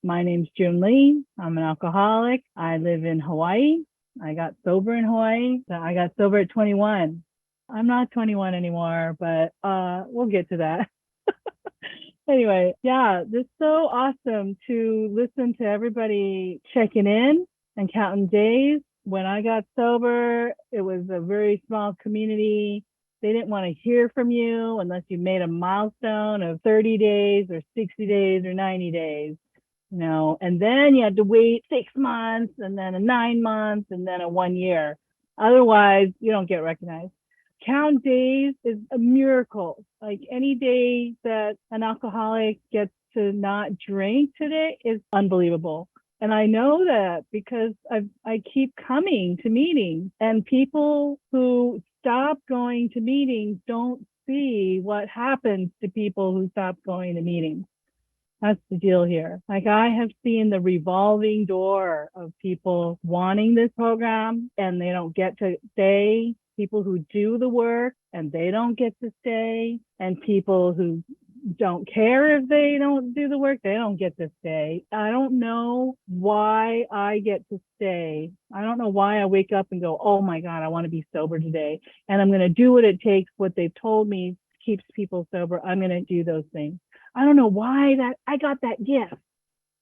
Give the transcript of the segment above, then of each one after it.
My name's Juenlee. I'm an alcoholic. I live in Hawaii. I got sober in Hawaii. I got sober at 21. I'm not 21 anymore, but we'll get to that. Anyway, yeah, this is so awesome to listen to everybody checking in and counting days. When I got sober, it was a very small community. They didn't want to hear from you unless you made a milestone of 30 days or 60 days or 90 days, and then you had to wait 6 months and then a 9 months and then a 1 year. Otherwise, you don't get recognized. Count days is a miracle. Like any day that an alcoholic gets to not drink today is unbelievable. And I know that because I keep coming to meetings, and people who stop going to meetings don't see what happens to people who stop going to meetings. That's the deal here. Like, I have seen the revolving door of people wanting this program and they don't get to stay, people who do the work and they don't get to stay, and people who don't care if they don't do the work, they don't get to stay. I don't know why I get to stay. I don't know why I wake up and go, oh my God, I want to be sober today. And I'm going to do what it takes, what they've told me keeps people sober. I'm going to do those things. I don't know why that I got that gift.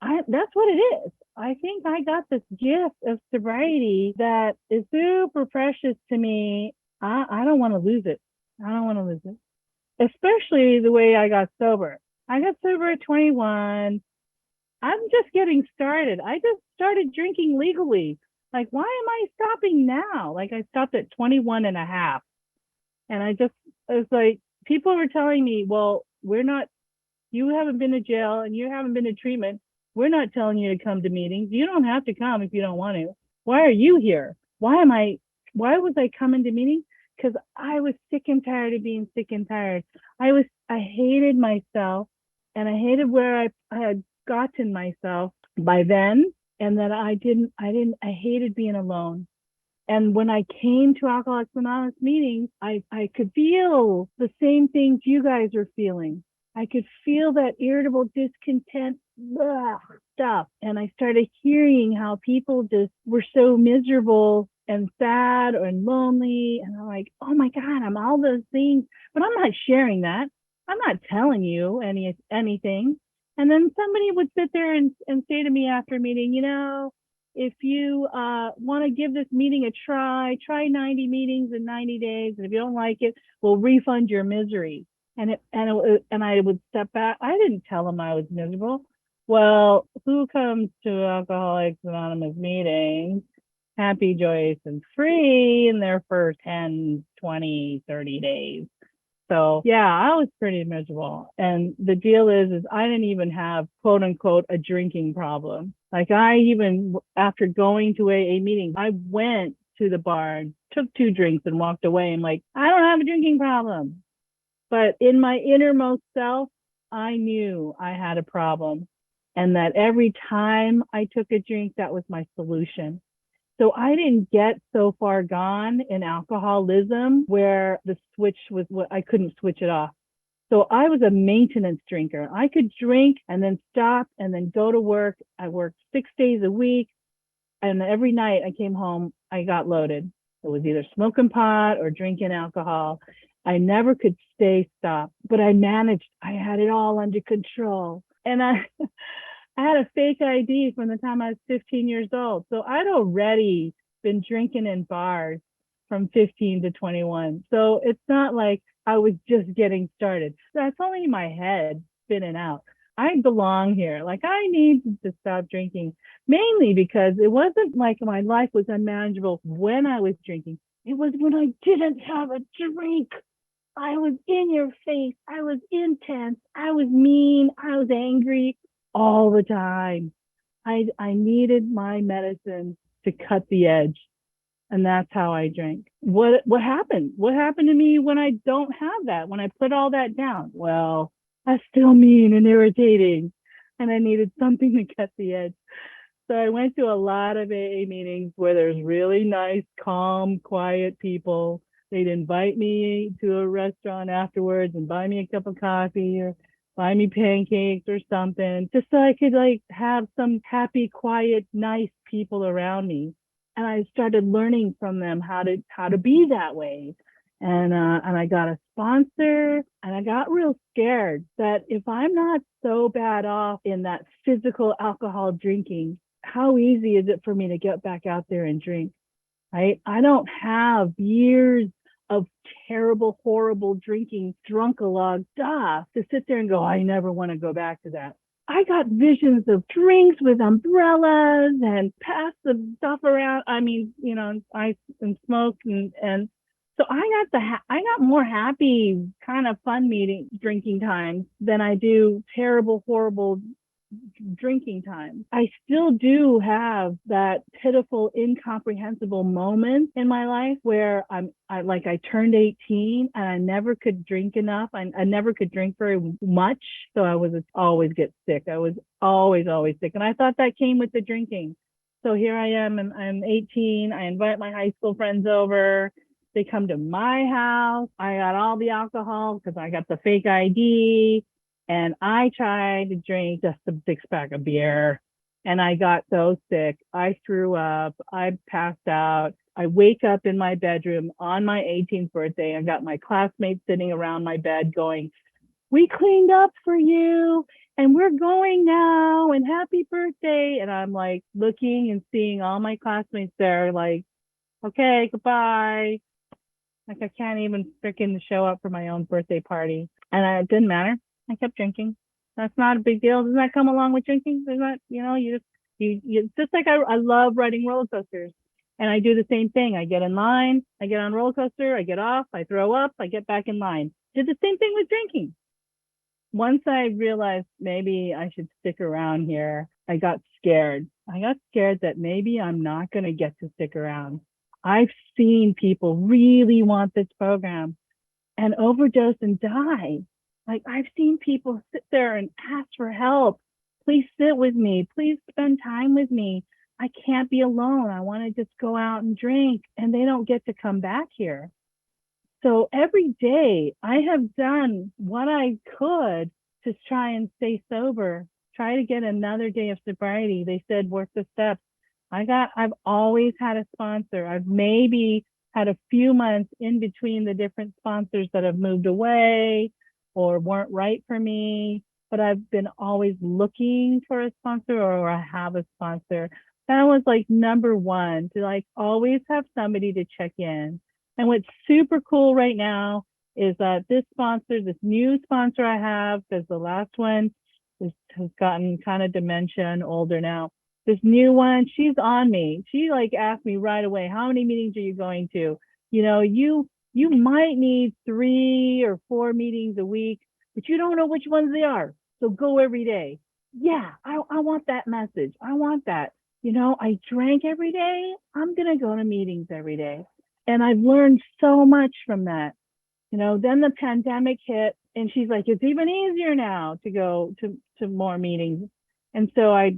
That's what it is. I think I got this gift of sobriety that is super precious to me. I don't want to lose it. I don't want to lose it. Especially the way I got sober. I got sober at 21. I'm just getting started. I just started drinking legally. Like, why am I stopping now? Like, I stopped at 21 and a half. And it was like, people were telling me, well, you haven't been to jail and you haven't been to treatment. We're not telling you to come to meetings. You don't have to come if you don't want to. Why are you here? Why was I coming to meetings? Because I was sick and tired of being sick and tired. I hated myself, and I hated where I had gotten myself by then. And that I hated being alone. And when I came to Alcoholics Anonymous meetings, I could feel the same things you guys were feeling. I could feel that irritable discontent stuff. And I started hearing how people just were so miserable and sad and lonely. And I'm like, oh my God, I'm all those things, but I'm not sharing that. I'm not telling you anything. And then somebody would sit there and say to me after a meeting, if you want to give this meeting a try 90 meetings in 90 days. And if you don't like it, we'll refund your misery. And I would step back. I didn't tell them I was miserable. Well, who comes to Alcoholics Anonymous meetings happy, joyous, and free in their first 10, 20, 30 days? So yeah, I was pretty miserable. And the deal is I didn't even have, quote unquote, a drinking problem. Like, after going to AA meetings, I went to the bar, took 2 drinks and walked away. I'm like, I don't have a drinking problem. But in my innermost self, I knew I had a problem, and that every time I took a drink, that was my solution. So I didn't get so far gone in alcoholism where the switch was what I couldn't switch it off. So I was a maintenance drinker. I could drink and then stop and then go to work. I worked 6 days a week. And every night I came home, I got loaded. It was either smoking pot or drinking alcohol. I never could stay stopped, but I managed. I had it all under control. And I had a fake ID from the time I was 15 years old. So I'd already been drinking in bars from 15 to 21. So it's not like I was just getting started. That's only my head spinning out. I belong here. Like, I need to stop drinking, mainly because it wasn't like my life was unmanageable when I was drinking. It was when I didn't have a drink. I was in your face. I was intense. I was mean. I was angry all the time. I needed my medicine to cut the edge. And that's how I drank. What happened? What happened to me when I don't have that? When I put all that down? Well, I'm still mean and irritating, and I needed something to cut the edge. So I went to a lot of AA meetings where there's really nice, calm, quiet people. They'd invite me to a restaurant afterwards and buy me a cup of coffee, or buy me pancakes or something, just so I could like have some happy, quiet, nice people around me. And I started learning from them how to be that way. And I got a sponsor, and I got real scared that if I'm not so bad off in that physical alcohol drinking, how easy is it for me to get back out there and drink? Right? I don't have years of terrible, horrible drinking, drunkalog stuff to sit there and go, I never want to go back to that. I got visions of drinks with umbrellas and pass the stuff around. I mean, ice and smoke, and so I got more happy, kind of fun meeting drinking times than I do terrible, horrible drinking time. I still do have that pitiful, incomprehensible moment in my life where I turned 18 and I never could drink enough. I never could drink very much. So I was always get sick. I was always sick. And I thought that came with the drinking. So here I am, and I'm 18. I invite my high school friends over. They come to my house. I got all the alcohol because I got the fake ID. And I tried to drink just a 6-pack of beer, and I got so sick. I threw up. I passed out. I wake up in my bedroom on my 18th birthday. I got my classmates sitting around my bed going, we cleaned up for you and we're going now and happy birthday. And I'm like looking and seeing all my classmates there like, okay, goodbye. Like I can't even freaking show up for my own birthday party. And it didn't matter. I kept drinking. That's not a big deal. Doesn't that come along with drinking? Doesn't that, you just, you just like I love riding roller coasters. And I do the same thing. I get in line, I get on a roller coaster, I get off, I throw up, I get back in line. Did the same thing with drinking. Once I realized maybe I should stick around here, I got scared. I got scared that maybe I'm not going to get to stick around. I've seen people really want this program and overdose and die. Like I've seen people sit there and ask for help. Please sit with me. Please spend time with me. I can't be alone. I want to just go out and drink, and they don't get to come back here. So every day I have done what I could to try and stay sober, try to get another day of sobriety. They said, work the steps. I've always had a sponsor. I've maybe had a few months in between the different sponsors that have moved away or weren't right for me, but I've been always looking for a sponsor, or I have a sponsor. That was like number one, to like always have somebody to check in. And what's super cool right now is that this new sponsor I have, because the last one has gotten kind of dementia and older now. This new one, she's on me. She like asked me right away, how many meetings are you going to? You might need 3 or 4 meetings a week, but you don't know which ones they are. So go every day. Yeah, I want that message. I want that. I drank every day. I'm going to go to meetings every day. And I've learned so much from that. Then the pandemic hit, and she's like, it's even easier now to go to more meetings. And so I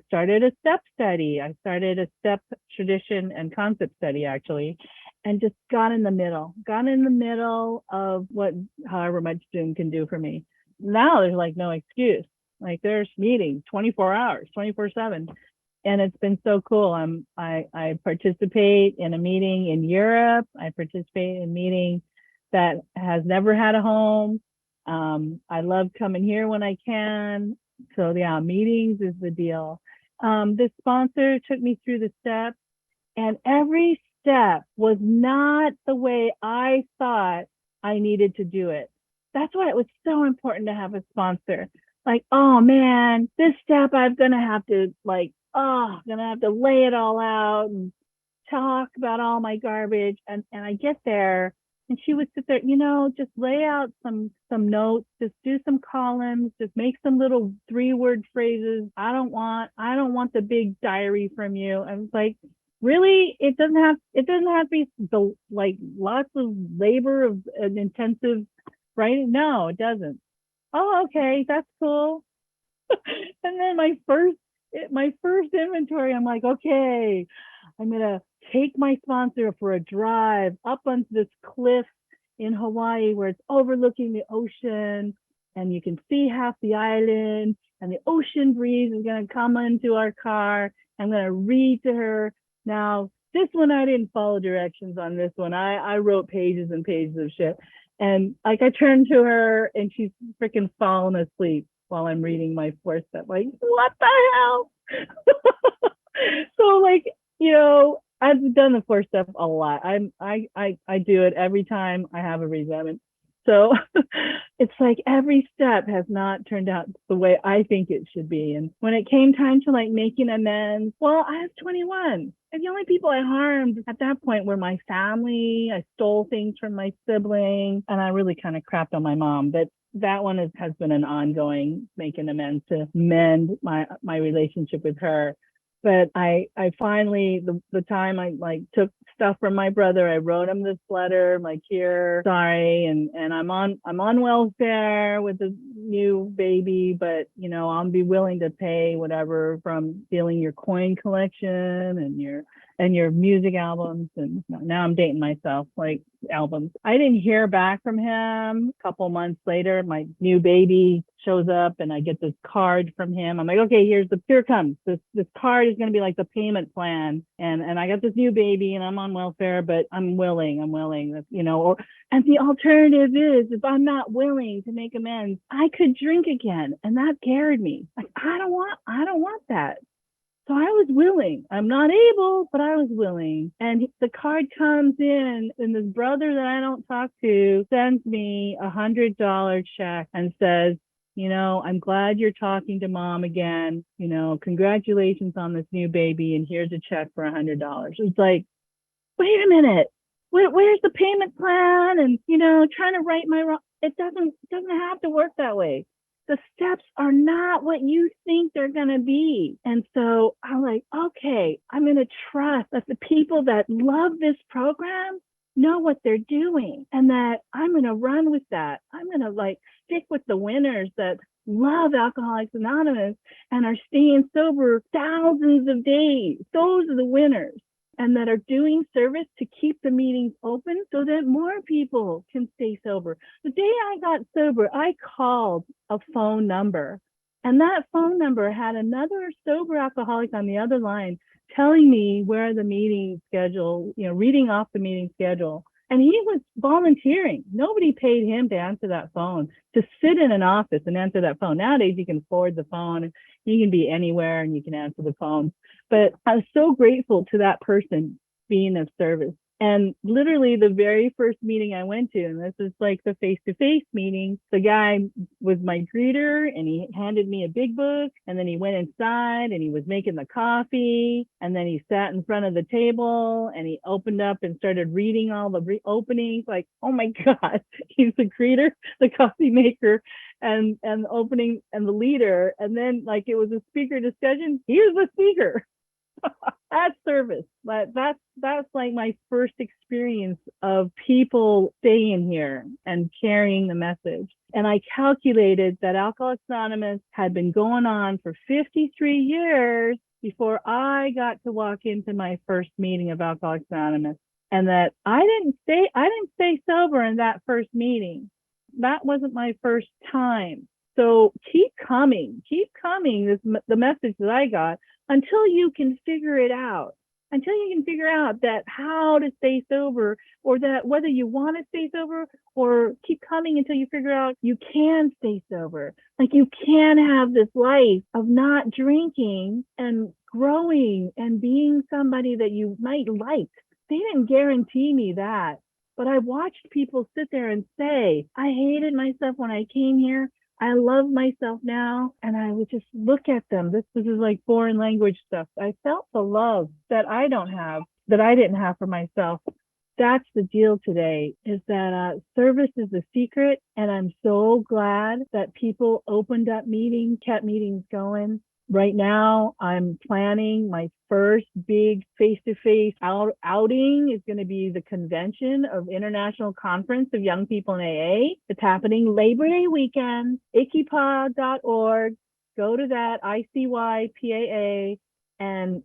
started a step study. I started a step tradition and concept study, actually, and just got in the middle of however much Zoom can do for me. Now there's like no excuse. Like there's meetings 24 hours, 24/7. And it's been so cool. I participate in a meeting in Europe. I participate in a meeting that has never had a home. I love coming here when I can. So yeah, meetings is the deal. This sponsor took me through the steps, and every step was not the way I thought I needed to do it. That's why it was so important to have a sponsor. Like, oh man, this step I'm gonna have to lay it all out and talk about all my garbage. And I get there, and she would sit there, just lay out some notes, just do some columns, just make some little 3-word phrases. I don't want the big diary from you. I was like, really? It doesn't have to be lots of labor of an intensive writing. No, it doesn't. Oh, okay, that's cool. And then my first inventory, I'm like, okay, I'm gonna take my sponsor for a drive up onto this cliff in Hawaii where it's overlooking the ocean, and you can see half the island, and the ocean breeze is going to come into our car. I'm going to read to her. Now, this one, I didn't follow directions on this one. I wrote pages and pages of shit. And like I turned to her and she's freaking falling asleep while I'm reading my 4-step. Like, what the hell? So like, I've done the 4-step a lot. I do it every time I have a resentment. So it's like every step has not turned out the way I think it should be. And when it came time to like making amends, well, I was 21. And the only people I harmed at that point were my family. I stole things from my sibling, and I really kind of crapped on my mom. But that one has been an ongoing making amends to mend my relationship with her. But I finally, the time I like took stuff from my brother, I wrote him this letter, I'm like, here, sorry, and I'm on welfare with a new baby, but I'll be willing to pay whatever from stealing your coin collection and your music albums. And now I'm dating myself, like albums. I didn't hear back from him. A couple months later, my new baby shows up and I get this card from him. I'm like, okay, here it comes. This card is going to be like the payment plan. And I got this new baby and I'm on welfare, but I'm willing, and the alternative is if I'm not willing to make amends, I could drink again. And that scared me. Like, I don't want that. So I was willing. I'm not able, but I was willing. And the card comes in, and this brother that I don't talk to sends me $100 check and says, I'm glad you're talking to mom again. Congratulations on this new baby, and here's a check for $100. It's like, wait a minute. Where's the payment plan? And trying to right my wrong. It doesn't have to work that way. The steps are not what you think they're going to be. And so I'm like, okay, I'm going to trust that the people that love this program know what they're doing, and that I'm going to run with that. I'm going to like stick with the winners that love Alcoholics Anonymous and are staying sober thousands of days. Those are the winners, and that are doing service to keep the meetings open so that more people can stay sober. The day I got sober, I called a phone number, and that phone number had another sober alcoholic on the other line telling me where the meeting schedule, reading off the meeting schedule. And he was volunteering. Nobody paid him to answer that phone, to sit in an office and answer that phone. Nowadays, you can forward the phone. You can be anywhere and you can answer the phone. But I was so grateful to that person being of service. And literally the very first meeting I went to, and this is like the face-to-face meeting, the guy was my greeter and he handed me a big book, and then he went inside and he was making the coffee, and then he sat in front of the table and he opened up and started reading all the openings. Like, oh my God, he's the greeter, the coffee maker, and the opening and the leader. And then like it was a speaker discussion. Here's the speaker. That's service. That's like my first experience of people staying here and carrying the message. And I calculated that Alcoholics Anonymous had been going on for 53 years before I got to walk into my first meeting of Alcoholics Anonymous, and that I didn't stay sober in that first meeting. That wasn't my first time. So keep coming. The message that I got, until you can figure it out. Until you can figure out that how to stay sober, or that whether you want to stay sober, or keep coming until you figure out you can stay sober. Like you can have this life of not drinking and growing and being somebody that you might like. They didn't guarantee me that, but I watched people sit there and say, I hated myself when I came here. I love myself now. And I would just look at them. This is like foreign language stuff. I felt the love that I didn't have for myself. That's the deal today, is that service is the secret. And I'm so glad that people opened up meetings, kept meetings going. Right now, I'm planning my first big face-to-face outing is going to be the convention of International Conference of Young People in AA. It's happening Labor Day weekend, ikipa.org. Go to that, ICYPAA, and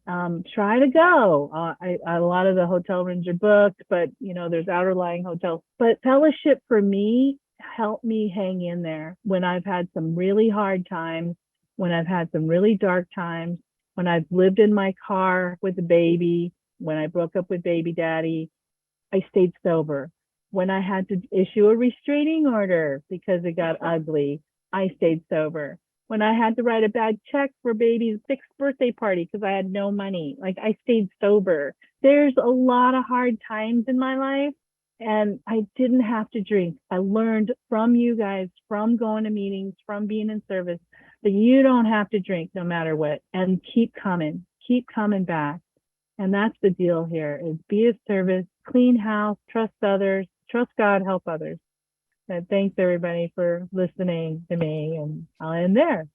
try to go. A lot of the hotel rooms are booked, but there's outerlying hotels. But fellowship for me helped me hang in there when I've had some really hard times, when I've had some really dark times, when I've lived in my car with a baby, when I broke up with baby daddy, I stayed sober. When I had to issue a restraining order because it got ugly, I stayed sober. When I had to write a bad check for baby's sixth birthday party because I had no money, like I stayed sober. There's a lot of hard times in my life and I didn't have to drink. I learned from you guys, from going to meetings, from being in service, that you don't have to drink no matter what and keep coming back. And that's the deal here is be of service, clean house, trust others, trust God, help others. And thanks everybody for listening to me and I'll end there.